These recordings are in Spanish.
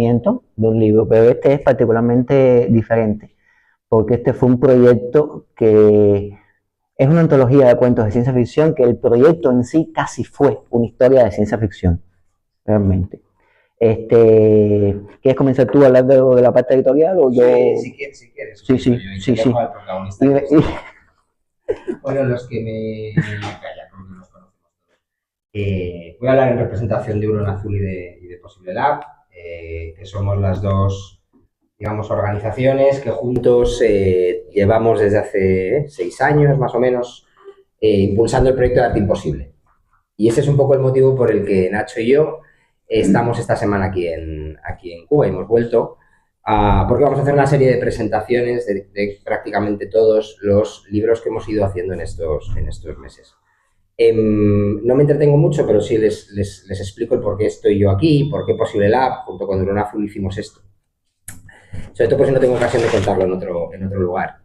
lanzamiento de un libro, pero este es particularmente diferente, porque este fue un proyecto que es una antología de cuentos de ciencia ficción, que el proyecto en sí casi fue una historia de ciencia ficción, realmente. ¿Quieres comenzar tú a hablar de la parte editorial o yo? Sí, si quieres. Sí. Al protagonista. Bueno, los que me callan, porque los conocemos todos. Voy a hablar en representación de Hurón Azul y de Posible Lab, que somos las dos, digamos, organizaciones que juntos llevamos desde hace 6 años, más o menos, impulsando el proyecto de Arte Imposible. Y ese es un poco el motivo por el que Nacho y yo estamos esta semana aquí en Cuba. Hemos vuelto porque vamos a hacer una serie de presentaciones de prácticamente todos los libros que hemos ido haciendo en estos meses. No me entretengo mucho, pero sí les explico el por qué estoy yo aquí, por qué Posible Lab, junto con Hurón Azul hicimos esto. Sobre todo, pues si no tengo ocasión de contarlo en otro lugar.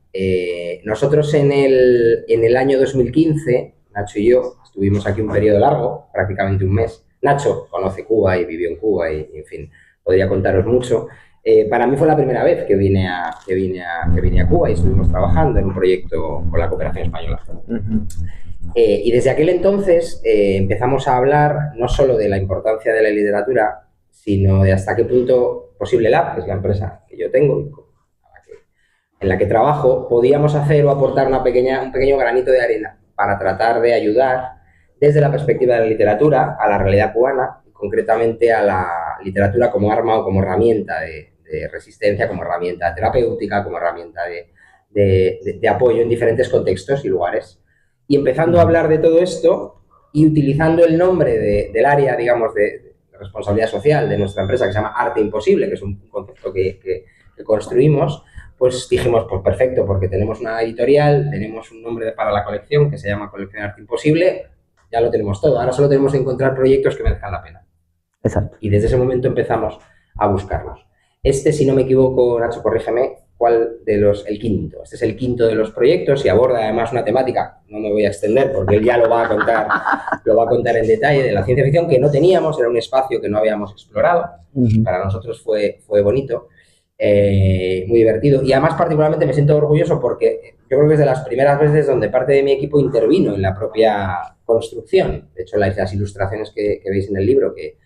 Nosotros en el año 2015, Nacho y yo, estuvimos aquí un periodo largo, prácticamente un mes. Nacho conoce Cuba y vivió en Cuba y, en fin, podría contaros mucho. Para mí fue la primera vez que vine a Cuba y estuvimos trabajando en un proyecto con la Cooperación Española. Y desde aquel entonces empezamos a hablar no solo de la importancia de la literatura, sino de hasta qué punto Posible Lab, que es la empresa que yo tengo, en la que trabajo, podíamos hacer o aportar un pequeño granito de arena para tratar de ayudar desde la perspectiva de la literatura a la realidad cubana, y concretamente a la literatura como arma o como herramienta de resistencia, como herramienta terapéutica, como herramienta de apoyo en diferentes contextos y lugares. Y empezando a hablar de todo esto y utilizando el nombre del área, digamos, de responsabilidad social de nuestra empresa, que se llama Arte Imposible, que es un concepto que construimos, pues dijimos, pues perfecto, porque tenemos una editorial, tenemos un nombre para la colección que se llama Colección Arte Imposible, ya lo tenemos todo. Ahora solo tenemos que encontrar proyectos que merezcan la pena. Exacto. Y desde ese momento empezamos a buscarlos. Si no me equivoco, Nacho, corrígeme, el quinto. Este es el quinto de los proyectos y aborda además una temática, no me voy a extender porque él ya lo va a contar en detalle, de la ciencia ficción que no teníamos, era un espacio que no habíamos explorado. Para nosotros fue bonito, muy divertido, y además particularmente me siento orgulloso porque yo creo que es de las primeras veces donde parte de mi equipo intervino en la propia construcción. De hecho, las ilustraciones que veis en el libro, que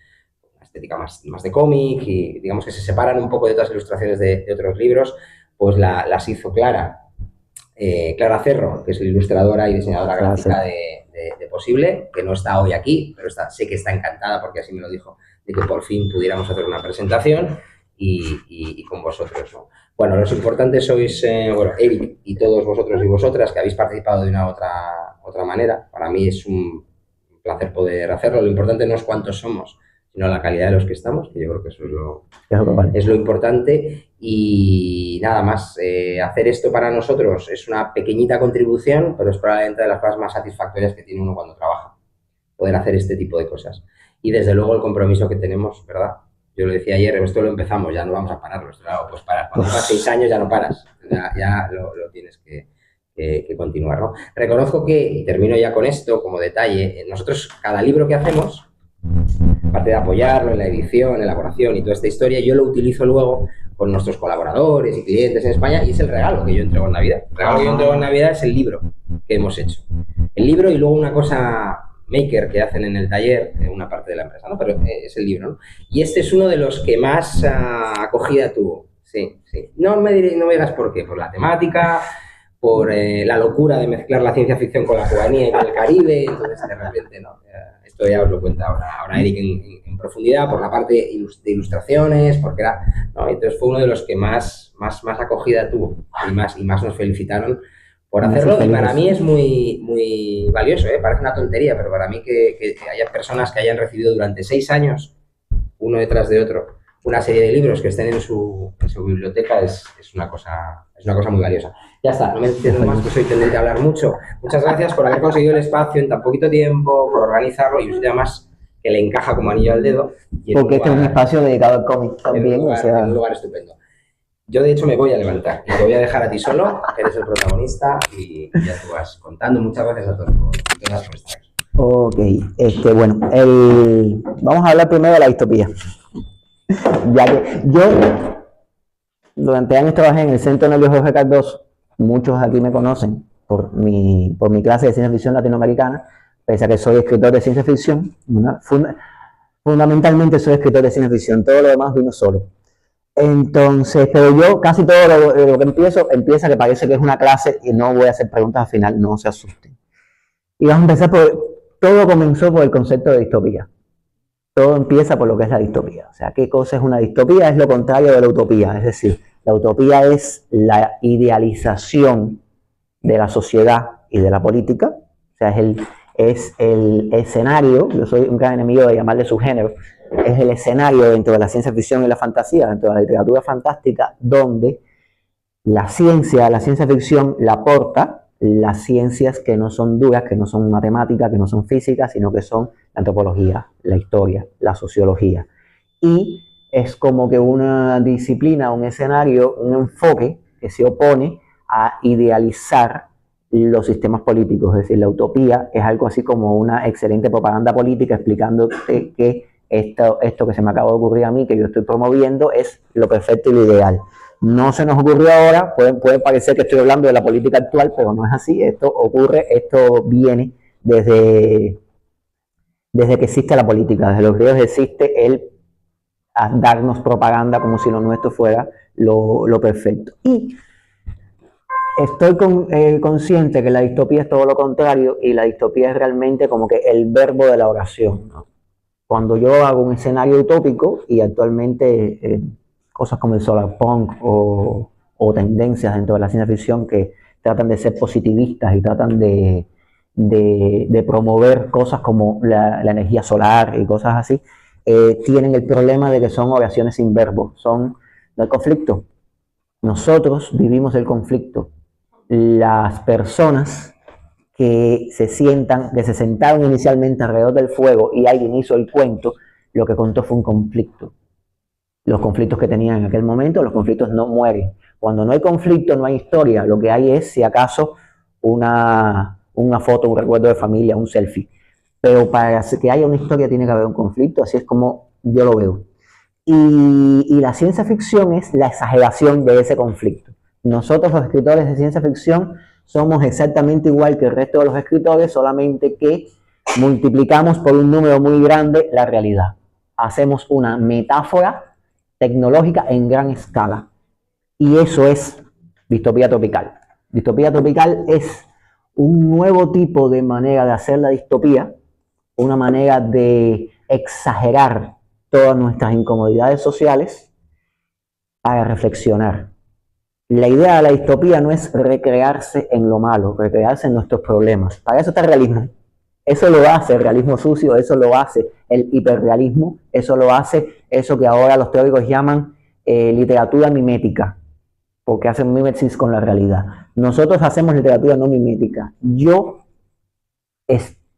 estética más de cómic y digamos que se separan un poco de otras ilustraciones de otros libros, pues las hizo Clara Cerro, que es la ilustradora y diseñadora gráfica de Posible, que no está hoy aquí, pero sé que está encantada porque así me lo dijo, de que por fin pudiéramos hacer una presentación y con vosotros, ¿no? Bueno, los importantes sois, Eric y todos vosotros y vosotras que habéis participado de una otra manera. Para mí es un placer poder hacerlo. Lo importante no es cuántos somos, sino la calidad de los que estamos, que yo creo que eso es lo importante. Y nada más, hacer esto para nosotros es una pequeñita contribución, pero es probablemente de las cosas más satisfactorias que tiene uno cuando trabaja, poder hacer este tipo de cosas. Y desde luego el compromiso que tenemos, ¿verdad? Yo lo decía ayer, esto lo empezamos, ya no vamos a pararlo. Claro, pues parar. Cuando llevas 6 años ya no paras, ya lo tienes que continuar, ¿no? Reconozco que, y termino ya con esto como detalle, nosotros cada libro que hacemos, aparte de apoyarlo en la edición, elaboración y toda esta historia, yo lo utilizo luego con nuestros colaboradores y clientes en España y es el regalo que yo entrego en Navidad. El regalo que yo entrego en Navidad es el libro que hemos hecho. El libro y luego una cosa maker que hacen en el taller, una parte de la empresa, ¿no? Pero es el libro, ¿no? Y este es uno de los que más acogida tuvo. Sí. No me digas por qué, por la temática, por la locura de mezclar la ciencia ficción con la cubanía y con el Caribe, entonces de repente, ¿no? Esto ya os lo cuenta ahora Eric en profundidad, por la parte de ilustraciones, porque era, ¿no? Entonces fue uno de los que más acogida tuvo y más nos felicitaron por hacerlo, y para mí es muy valioso, parece una tontería, pero para mí que haya personas que hayan recibido durante 6 años, uno detrás de otro, una serie de libros que estén en su biblioteca es una cosa muy valiosa. Ya está, no me entiendo más, que soy tendente a hablar mucho. Muchas gracias por haber conseguido el espacio en tan poquito tiempo, por organizarlo, y usted además que le encaja como anillo al dedo. Porque este es un espacio dedicado al cómic también. En un lugar estupendo. Yo, de hecho, me voy a levantar y te voy a dejar a ti solo, que eres el protagonista, y ya tú vas contando. Muchas gracias a todos por estar aquí. Ok, bueno, vamos a hablar primero de la distopía. Ya que yo durante años trabajé en el Centro Nelio Jorge Cardoso, muchos aquí me conocen por mi clase de ciencia ficción latinoamericana, pese a que soy escritor de ciencia ficción, fundamentalmente soy escritor de ciencia ficción, todo lo demás vino solo. Entonces, pero yo casi todo lo que empieza que parece que es una clase y no voy a hacer preguntas al final, no se asusten. Y vamos a empezar todo comenzó por el concepto de distopía. Todo empieza por lo que es la distopía. O sea, ¿qué cosa es una distopía? Es lo contrario de la utopía. Es decir, la utopía es la idealización de la sociedad y de la política. O sea, es el escenario, yo soy un gran enemigo de llamarle subgénero, es el escenario dentro de la ciencia ficción y la fantasía, dentro de la literatura fantástica, donde la ciencia ficción la aporta las ciencias que no son duras, que no son matemáticas, que no son físicas, sino que son la antropología, la historia, la sociología. Y es como que una disciplina, un escenario, un enfoque que se opone a idealizar los sistemas políticos. Es decir, la utopía es algo así como una excelente propaganda política explicándote que esto que se me acaba de ocurrir a mí, que yo estoy promoviendo, es lo perfecto y lo ideal. No se nos ocurrió ahora, puede parecer que estoy hablando de la política actual, pero no es así. Esto viene desde que existe la política. Desde los griegos existe el darnos propaganda como si lo nuestro fuera lo perfecto. Y estoy consciente que la distopía es todo lo contrario, y la distopía es realmente como que el verbo de la oración, ¿no? Cuando yo hago un escenario utópico, y actualmente cosas como el solarpunk o tendencias dentro de la ciencia ficción que tratan de ser positivistas y tratan de promover cosas como la energía solar y cosas así, tienen el problema de que son oraciones sin verbo, no hay conflicto. Nosotros vivimos el conflicto. Las personas que se sentaron inicialmente alrededor del fuego y alguien hizo el cuento, lo que contó fue un conflicto. Los conflictos que tenían en aquel momento, los conflictos no mueren. Cuando no hay conflicto, no hay historia. Lo que hay es, si acaso, una foto, un recuerdo de familia, un selfie. Pero para que haya una historia tiene que haber un conflicto, así es como yo lo veo. Y la ciencia ficción es la exageración de ese conflicto. Nosotros, los escritores de ciencia ficción, somos exactamente igual que el resto de los escritores, solamente que multiplicamos por un número muy grande la realidad. Hacemos una metáfora tecnológica en gran escala. Y eso es distopía tropical. Distopía tropical es un nuevo tipo de manera de hacer la distopía, una manera de exagerar todas nuestras incomodidades sociales para reflexionar. La idea de la distopía no es recrearse en lo malo, recrearse en nuestros problemas. Para eso está el realismo. Eso lo hace el realismo sucio, eso lo hace el hiperrealismo, eso lo hace eso que ahora los teóricos llaman literatura mimética, porque hacen mimesis con la realidad. Nosotros hacemos literatura no mimética. Yo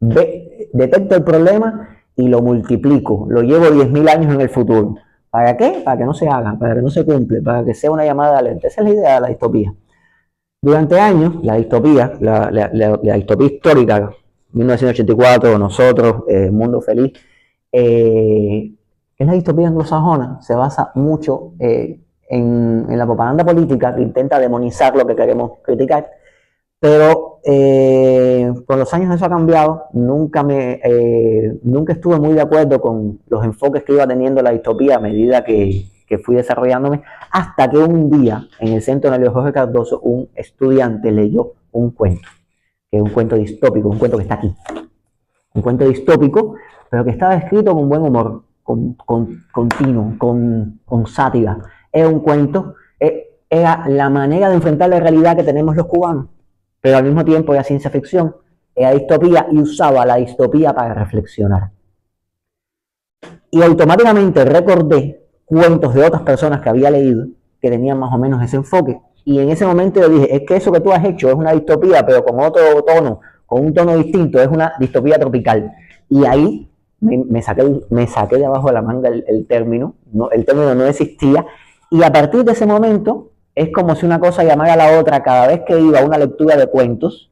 detecto el problema y lo multiplico, lo llevo 10.000 años en el futuro. ¿Para qué? Para que no se haga, para que no se cumple, para que sea una llamada de alerta. Esa es la idea de la distopía. Durante años, la distopía histórica, 1984, Nosotros, Mundo Feliz, es la distopía anglosajona, se basa mucho en la propaganda política que intenta demonizar lo que queremos criticar, pero con los años eso ha cambiado. Nunca estuve muy de acuerdo con los enfoques que iba teniendo la distopía a medida que fui desarrollándome, hasta que un día en el Centro Nelio Jorge Cardoso un estudiante leyó un cuento, que es un cuento distópico, un cuento que está aquí, un cuento distópico, pero que estaba escrito con buen humor, continuo, con sátira. Era un cuento, era la manera de enfrentar la realidad que tenemos los cubanos, pero al mismo tiempo era ciencia ficción, era distopía, y usaba la distopía para reflexionar. Y automáticamente recordé cuentos de otras personas que había leído que tenían más o menos ese enfoque, y en ese momento yo dije, es que eso que tú has hecho es una distopía, pero con otro tono, con un tono distinto, es una distopía tropical. Y ahí me saqué de abajo de la manga el término, el término no existía, y a partir de ese momento es como si una cosa llamara a la otra. Cada vez que iba a una lectura de cuentos,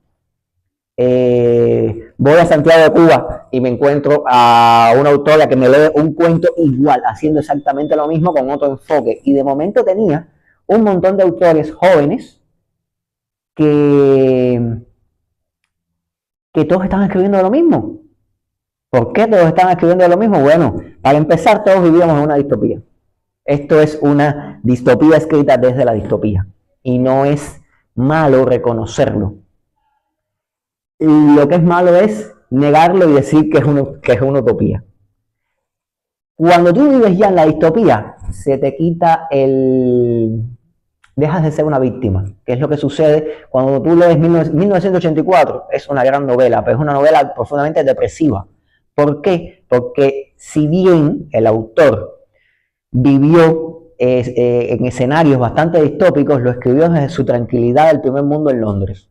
voy a Santiago de Cuba y me encuentro a una autora que me lee un cuento igual, haciendo exactamente lo mismo con otro enfoque. Y de momento tenía un montón de autores jóvenes que todos estaban escribiendo lo mismo. ¿Por qué todos estaban escribiendo lo mismo? Bueno, para empezar, todos vivíamos en una distopía. Esto es una distopía escrita desde la distopía. Y no es malo reconocerlo. Lo que es malo es negarlo y decir que es una utopía. Cuando tú vives ya en la distopía, se te quita dejas de ser una víctima, que es lo que sucede cuando tú lees 1984. Es una gran novela, pero es una novela profundamente depresiva. ¿Por qué? Porque si bien el autor vivió en escenarios bastante distópicos, lo escribió desde su tranquilidad del primer mundo en Londres.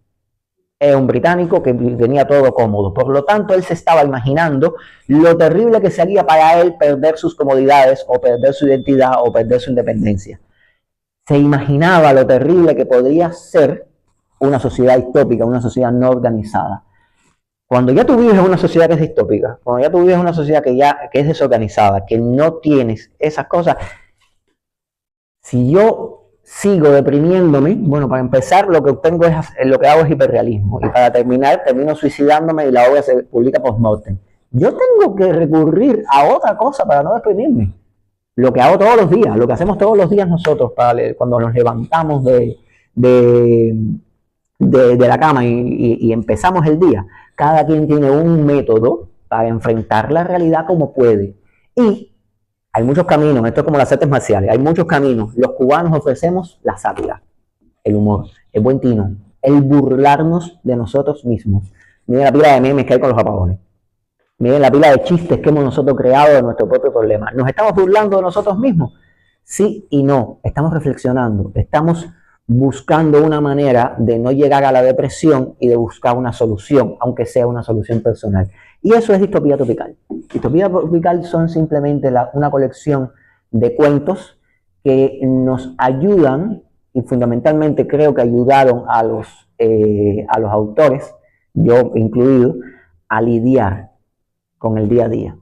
Es un británico que tenía todo cómodo. Por lo tanto, él se estaba imaginando lo terrible que sería para él perder sus comodidades o perder su identidad o perder su independencia. Se imaginaba lo terrible que podría ser una sociedad distópica, una sociedad no organizada. Cuando ya tú vives en una sociedad que es distópica, cuando ya tú vives en una sociedad que es desorganizada, que no tienes esas cosas, si yo sigo deprimiéndome, bueno, para empezar, lo que hago es hiperrealismo. Y para terminar, termino suicidándome y la obra se publica post-mortem. Yo tengo que recurrir a otra cosa para no deprimirme. Lo que hago todos los días, lo que hacemos todos los días nosotros cuando nos levantamos de la cama y empezamos el día. Cada quien tiene un método para enfrentar la realidad como puede. Y hay muchos caminos, esto es como las artes marciales, hay muchos caminos. Los cubanos ofrecemos la sátira, el humor, el buen tino, el burlarnos de nosotros mismos. Miren la pila de memes que hay con los apagones. Miren la pila de chistes que hemos nosotros creado de nuestro propio problema. ¿Nos estamos burlando de nosotros mismos? Sí y no. Estamos reflexionando, estamos buscando una manera de no llegar a la depresión y de buscar una solución, aunque sea una solución personal. Y eso es distopía tropical. Distopía tropical son simplemente una colección de cuentos que nos ayudan, y fundamentalmente creo que ayudaron a los autores, yo incluido, a lidiar con el día a día.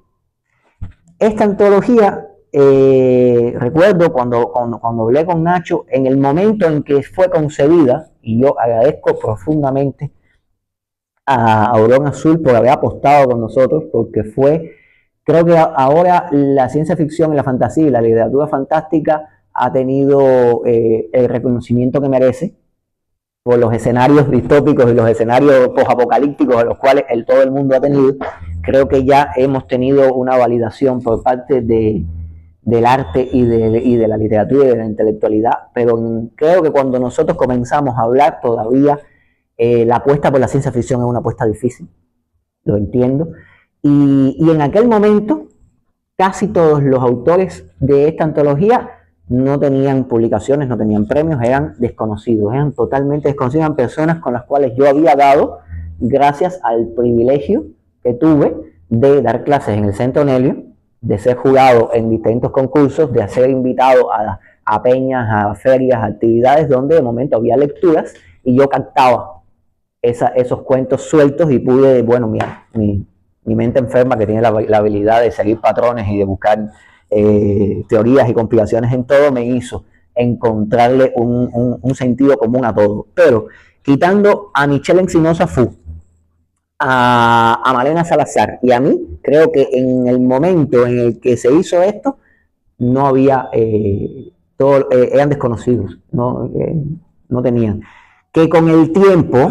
Esta antología, recuerdo cuando hablé con Nacho, en el momento en que fue concebida, y yo agradezco profundamente a Aurón Azul por haber apostado con nosotros, porque creo que ahora la ciencia ficción y la fantasía y la literatura fantástica ha tenido el reconocimiento que merece por los escenarios distópicos y los escenarios posapocalípticos a los cuales todo el mundo ha tenido. Creo que ya hemos tenido una validación por parte del arte y de la literatura y de la intelectualidad, pero creo que cuando nosotros comenzamos a hablar todavía la apuesta por la ciencia ficción es una apuesta difícil, lo entiendo, y en aquel momento casi todos los autores de esta antología no tenían publicaciones, no tenían premios, eran desconocidos, eran totalmente desconocidos, eran personas con las cuales yo había dado gracias al privilegio que tuve de dar clases en el Centro Nelio, de ser jurado en distintos concursos, de ser invitado a peñas, a ferias, a actividades donde de momento había lecturas y yo captaba esos cuentos sueltos y pude, bueno, mi mente enferma que tiene la habilidad de seguir patrones y de buscar teorías y conspiraciones en todo, me hizo encontrarle un sentido común a todo. Pero quitando a Michelle Encinosa Fu, a Malena Salazar y a mí, creo que en el momento en el que se hizo esto, no había, eran desconocidos, no tenían. Que con el tiempo,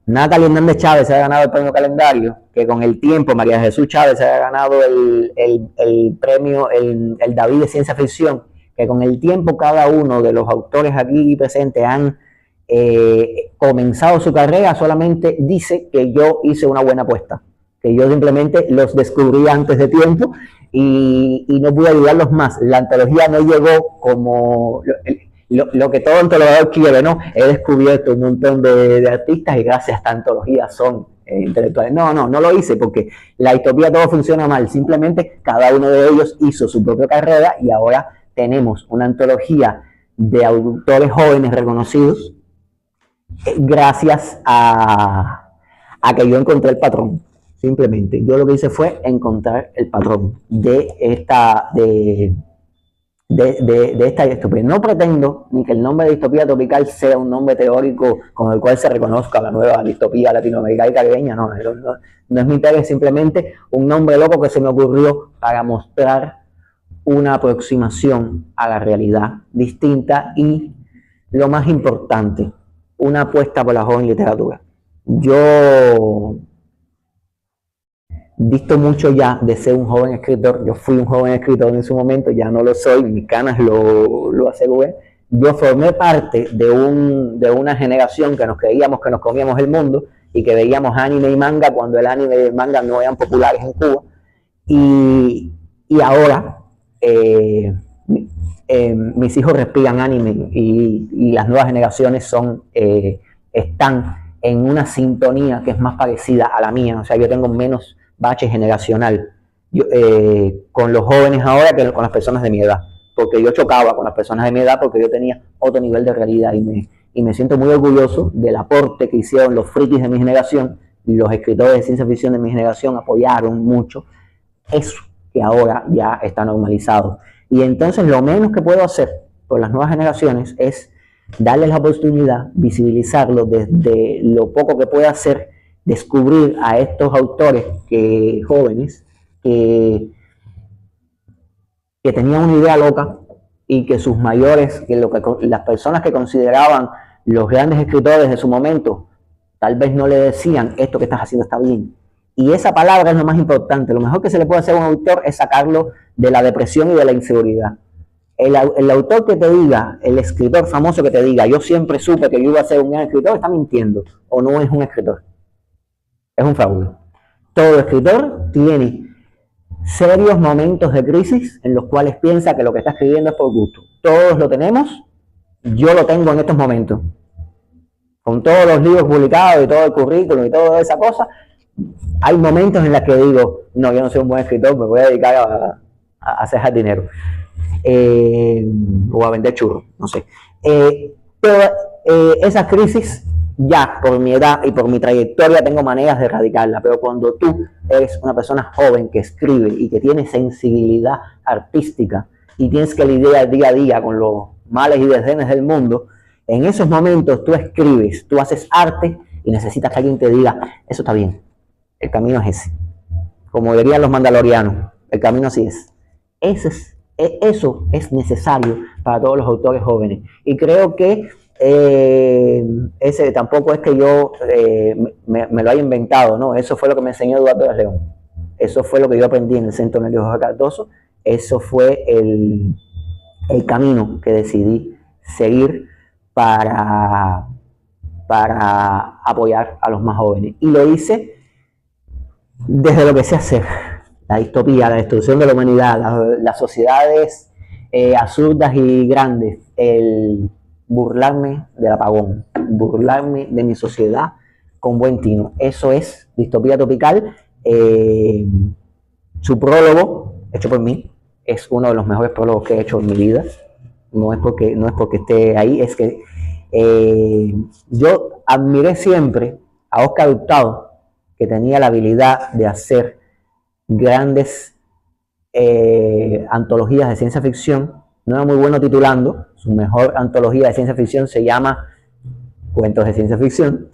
Natalia Hernández Chávez se ha ganado el premio Calendario, que con el tiempo María Jesús Chávez se ha ganado el premio, el David de Ciencia Ficción, que con el tiempo cada uno de los autores aquí presentes han comenzado su carrera, solamente dice que yo hice una buena apuesta, que yo simplemente los descubrí antes de tiempo y no pude ayudarlos más. La antología no llegó como lo que todo antologador quiere, ¿no? He descubierto un montón de artistas y gracias a esta antología son intelectuales. No lo hice porque la distopía todo funciona mal. Simplemente cada uno de ellos hizo su propia carrera y ahora tenemos una antología de autores jóvenes reconocidos gracias a a que yo encontré el patrón. Simplemente, yo lo que hice fue encontrar el patrón de esta distopía. No pretendo ni que el nombre de distopía tropical sea un nombre teórico con el cual se reconozca la nueva distopía latinoamericana y caribeña, no es mi pega, es simplemente un nombre loco que se me ocurrió para mostrar una aproximación a la realidad distinta y, lo más importante, una apuesta por la joven literatura. Yo visto mucho ya de ser un joven escritor, yo fui un joven escritor en su momento, ya no lo soy, mis canas lo aseguran. Yo formé parte de una generación que nos creíamos que nos comíamos el mundo y que veíamos anime y manga cuando el anime y el manga no eran populares en Cuba. Y ahora mis hijos respiran anime y las nuevas generaciones están en una sintonía que es más parecida a la mía. O sea, yo tengo menos bache generacional con los jóvenes ahora que con las personas de mi edad, porque yo chocaba con las personas de mi edad porque yo tenía otro nivel de realidad y me siento muy orgulloso del aporte que hicieron los frikis de mi generación y los escritores de ciencia ficción de mi generación. Apoyaron mucho eso que ahora ya está normalizado. Y entonces lo menos que puedo hacer por las nuevas generaciones es darles la oportunidad, visibilizarlo desde lo poco que pueda hacer, descubrir a estos autores jóvenes que tenían una idea loca y que sus mayores, las personas que consideraban los grandes escritores de su momento, tal vez no le decían: esto que estás haciendo está bien. Y esa palabra es lo más importante. Lo mejor que se le puede hacer a un autor es sacarlo de la depresión y de la inseguridad. El autor que te diga, el escritor famoso que te diga: yo siempre supe que yo iba a ser un gran escritor, está mintiendo o no es un escritor. Es un fraude. Todo escritor tiene serios momentos de crisis en los cuales piensa que lo que está escribiendo es por gusto. Todos lo tenemos. Yo lo tengo en estos momentos. Con todos los libros publicados y todo el currículum y toda esa cosa, hay momentos en los que digo: no, yo no soy un buen escritor, me voy a dedicar a hacer dinero. O a vender churros, no sé. Pero esas crisis, ya por mi edad y por mi trayectoria, tengo maneras de erradicarla. Pero cuando tú eres una persona joven que escribe y que tiene sensibilidad artística y tienes que lidiar día a día con los males y desdenes del mundo, en esos momentos tú escribes, tú haces arte y necesitas que alguien te diga: eso está bien, el camino es ese. Como dirían los mandalorianos, el camino así es. Eso es necesario para todos los autores jóvenes. Y creo que ese tampoco es que yo me lo haya inventado, ¿no? Eso fue lo que me enseñó Eduardo León. Eso fue lo que yo aprendí en el Centro Nervioso Jorge Cardoso. Eso fue el camino que decidí seguir para apoyar a los más jóvenes. Y lo hice desde lo que sé hacer: la distopía, la destrucción de la humanidad, las sociedades absurdas y grandes, el burlarme del apagón, burlarme de mi sociedad con buen tino. Eso es Distopía Tropical. Su prólogo, hecho por mí, es uno de los mejores prólogos que he hecho en mi vida. No es porque esté ahí, es que yo admiré siempre a Oscar Hurtado, que tenía la habilidad de hacer grandes antologías de ciencia ficción. No era muy bueno titulando. Su mejor antología de ciencia ficción se llama Cuentos de Ciencia Ficción,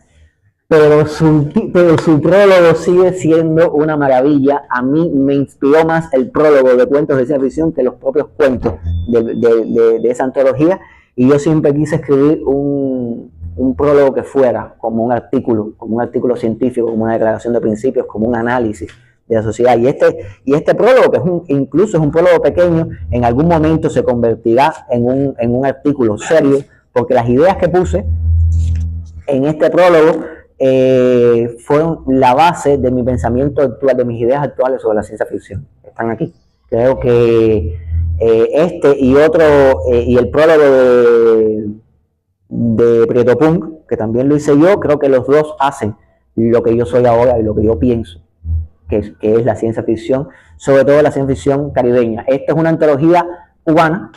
pero su prólogo sigue siendo una maravilla. A mí me inspiró más el prólogo de Cuentos de Ciencia Ficción que los propios cuentos de esa antología, y yo siempre quise escribir un prólogo que fuera como un artículo científico, como una declaración de principios, como un análisis de la sociedad. Y este prólogo, que incluso es un prólogo pequeño, en algún momento se convertirá en un artículo serio, porque las ideas que puse en este prólogo fueron la base de mi pensamiento actual, de mis ideas actuales sobre la ciencia ficción. Están aquí. Creo que y el prólogo de Prieto Punk, que también lo hice yo, creo que los dos hacen lo que yo soy ahora y lo que yo pienso que es la ciencia ficción, sobre todo la ciencia ficción caribeña. Esta es una antología cubana.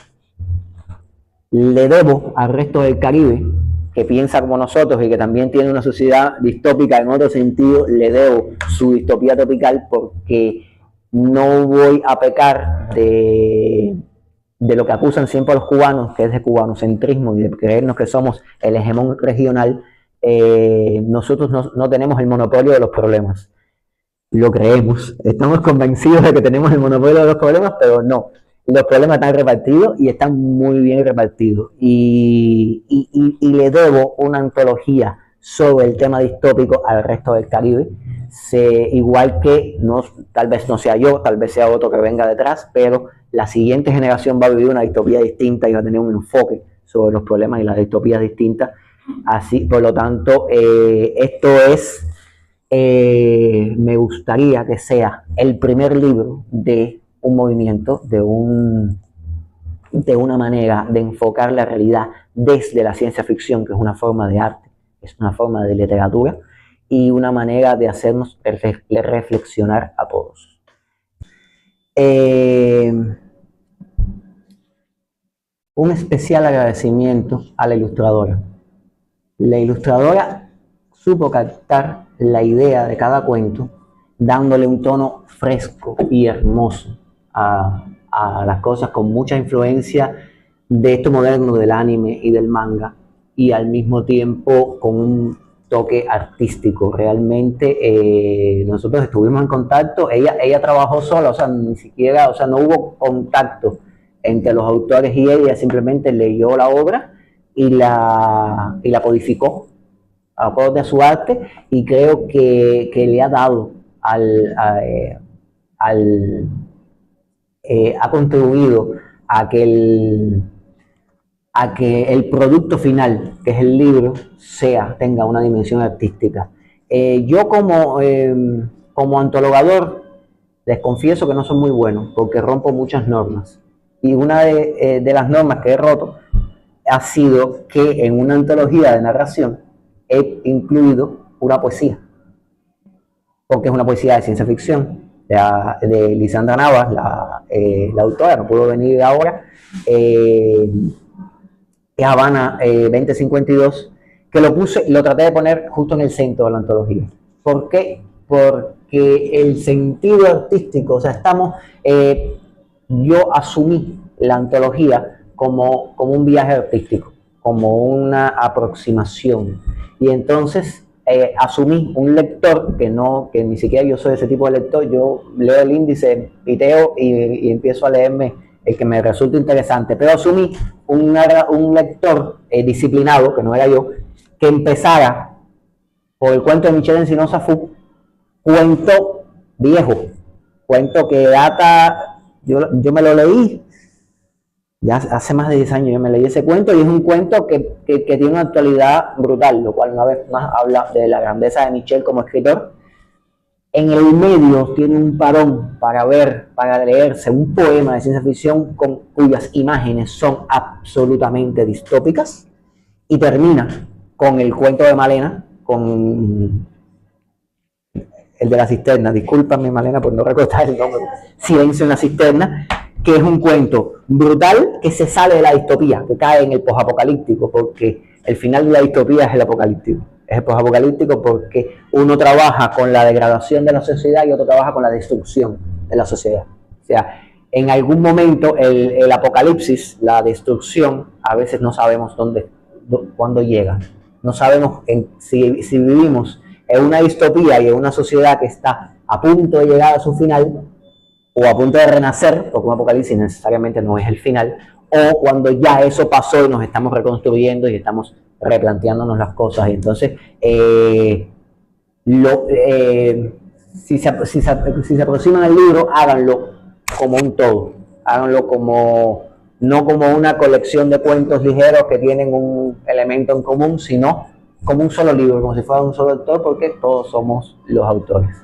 Le debo al resto del Caribe que piensa como nosotros y que también tiene una sociedad distópica en otro sentido, le debo su distopía tropical, porque no voy a pecar de lo que acusan siempre a los cubanos, que es de cubanocentrismo y de creernos que somos el hegemón regional. Nosotros no tenemos el monopolio de los problemas. Lo creemos, estamos convencidos de que tenemos el monopolio de los problemas, pero no. Los problemas están repartidos y están muy bien repartidos. Y le debo una antología sobre el tema distópico al resto del Caribe. Igual que, tal vez no sea yo, tal vez sea otro que venga detrás, pero la siguiente generación va a vivir una distopía distinta y va a tener un enfoque sobre los problemas y las distopías distintas. Así, por lo tanto, esto es, me gustaría que sea el primer libro de un movimiento, de una manera de enfocar la realidad desde la ciencia ficción, que es una forma de arte, es una forma de literatura, y una manera de hacernos reflexionar a todos. Un especial agradecimiento a la ilustradora. La ilustradora supo captar la idea de cada cuento, dándole un tono fresco y hermoso a las cosas, con mucha influencia de esto moderno del anime y del manga, y al mismo tiempo con un toque artístico. Realmente nosotros estuvimos en contacto, ella trabajó sola, o sea, ni siquiera, o sea, no hubo contacto entre los autores y ella, simplemente leyó la obra y la codificó acorde a su arte, y creo que le ha dado ha contribuido a que el producto final, que es el libro, tenga una dimensión artística. Yo como antologador les confieso que no soy muy bueno, porque rompo muchas normas, y una de las normas que he roto ha sido que en una antología de narración he incluido una poesía, porque es una poesía de ciencia ficción de Lisandra Navas, la autora, no pudo venir ahora, es Habana 2052, que lo traté de poner justo en el centro de la antología. ¿Por qué? Porque el sentido artístico, o sea, yo asumí la antología como un viaje artístico, como una aproximación, y entonces asumí un lector que ni siquiera yo soy ese tipo de lector. Yo leo el índice, piteo y empiezo a leerme el que me resulta interesante, pero asumí un lector disciplinado, que no era yo, que empezara por el cuento de Michel Encinosa Fu, cuento viejo, cuento que data, yo me lo leí ya hace más de 10 años, yo me leí ese cuento, y es un cuento que tiene una actualidad brutal, lo cual una vez más habla de la grandeza de Michel como escritor. En el medio tiene un parón para leerse un poema de ciencia ficción cuyas imágenes son absolutamente distópicas, y termina con el cuento de Malena, con el de la cisterna. Discúlpame, Malena, por no recordar el nombre. Silencio en la cisterna, que es un cuento brutal que se sale de la distopía, que cae en el posapocalíptico, porque el final de la distopía es el apocalíptico. Es el posapocalíptico porque uno trabaja con la degradación de la sociedad y otro trabaja con la destrucción de la sociedad. O sea, en algún momento el apocalipsis, la destrucción, a veces no sabemos cuándo llega. No sabemos si vivimos en una distopía y en una sociedad que está a punto de llegar a su final, o a punto de renacer, porque un apocalipsis necesariamente no es el final, o cuando ya eso pasó y nos estamos reconstruyendo y estamos replanteándonos las cosas. Y entonces, si se aproximan al libro, háganlo como un todo, háganlo no como una colección de cuentos ligeros que tienen un elemento en común, sino como un solo libro, como si fuera un solo autor, porque todos somos los autores.